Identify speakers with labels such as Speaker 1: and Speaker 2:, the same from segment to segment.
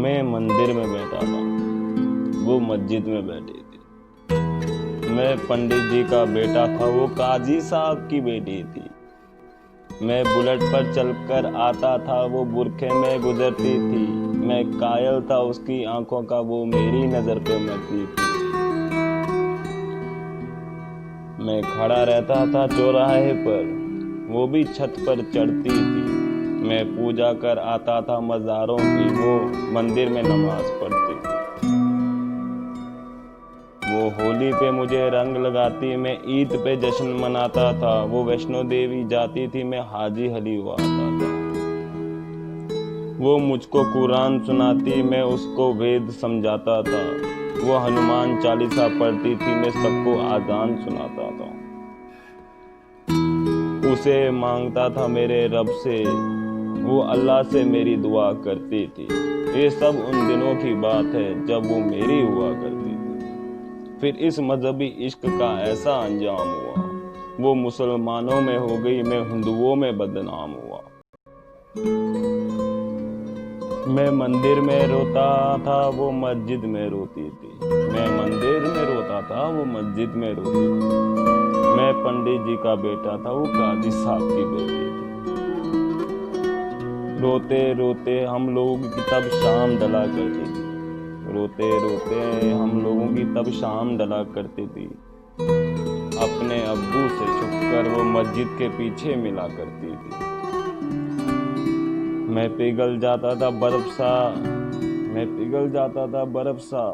Speaker 1: मैं मंदिर में बैठा था, वो मस्जिद में बैठी थी। मैं पंडित जी का बेटा था, वो काजी साहब की बेटी थी। मैं बुलेट पर चलकर आता था, वो बुरखे में गुजरती थी। मैं कायल था उसकी आंखों का, वो मेरी नजर पे मरती थी। मैं खड़ा रहता था चौराहे पर, वो भी छत पर चढ़ती थी। मैं पूजा कर आता था मज़ारों की, वो मंदिर में नमाज पढ़ती थी। वो होली पे मुझे रंग लगाती, मैं ईद पे जश्न मनाता था। वो वैष्णो देवी जाती थी, मैं हाजी अली हुआ आता था। वो मुझको कुरान सुनाती, मैं उसको वेद समझाता था। वो हनुमान चालीसा पढ़ती थी, मैं सबको आजान सुनाता था। उसे मांगता था मेरे रब से, वो अल्लाह से मेरी दुआ करती थी। ये सब उन दिनों की बात है जब वो मेरी हुआ करती थी। फिर इस मजहबी इश्क का ऐसा अंजाम हुआ, वो मुसलमानों में हो गई, मैं हिंदुओं में बदनाम हुआ। मैं मंदिर में रोता था, वो मस्जिद में रोती थी। मैं मंदिर में रोता था, वो मस्जिद में रोती थी। मैं पंडित जी का बेटा था, वो काजी साहब की बेटी थी। रोते रोते हम लोगों की तब शाम डला करती थी। रोते रोते हम लोगों की तब शाम डला करती थी। अपने अब्बू से छुपकर वो मस्जिद के पीछे मिला करती थी। मैं पिघल जाता था बर्फ सा, मैं पिघल जाता था बर्फ सा,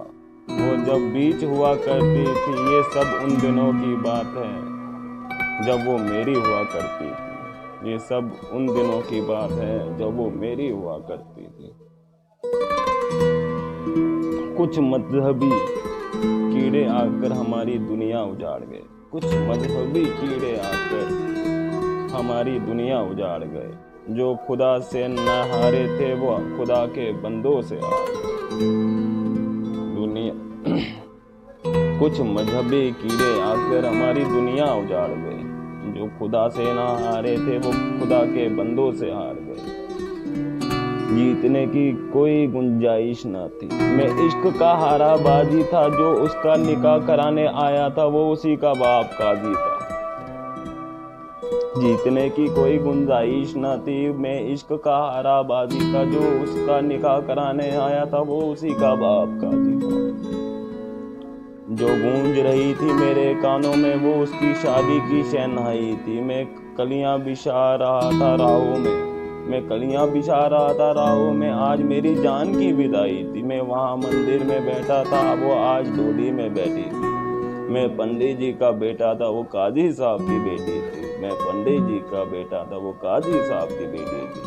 Speaker 1: वो जब बीच हुआ करती थी। ये सब उन दिनों की बात है जब वो मेरी हुआ करती थी। ये सब उन दिनों की बात है जब वो मेरी हुआ करती थी। कुछ मजहबी कीड़े आकर हमारी दुनिया उजाड़ गए। कुछ मजहबी कीड़े आकर हमारी दुनिया उजाड़ गए। जो खुदा से न हारे थे, वो खुदा के बंदों से हारे। दुनिया कुछ मजहबी कीड़े आकर हमारी दुनिया उजाड़ गए। जो खुदा से ना हारे थे, वो खुदा के बंदों से हार गए। जीतने की कोई गुंजाइश ना थी। मैं इश्क का हारा बाजी था, जो उसका निकाह कराने आया था, वो उसी का बाप काजी था। जीतने की कोई गुंजाइश ना थी। मैं इश्क का हारा बाजी था, जो उसका निकाह कराने आया था, वो उसी का बाप काजी था। जो गूंज रही थी मेरे कानों में, वो उसकी शादी की शहनाई थी। मैं कलियां बिछा रहा था राहों में, मैं कलियां बिछा रहा था राहों में। आज मेरी जान की विदाई थी। मैं वहाँ मंदिर में बैठा था, वो आज डोली में बैठी थी। मैं पंडित जी का बेटा था, वो काजी साहब की बेटी थी। मैं पंडित जी का बेटा था, वो काजी साहब की बेटी थी।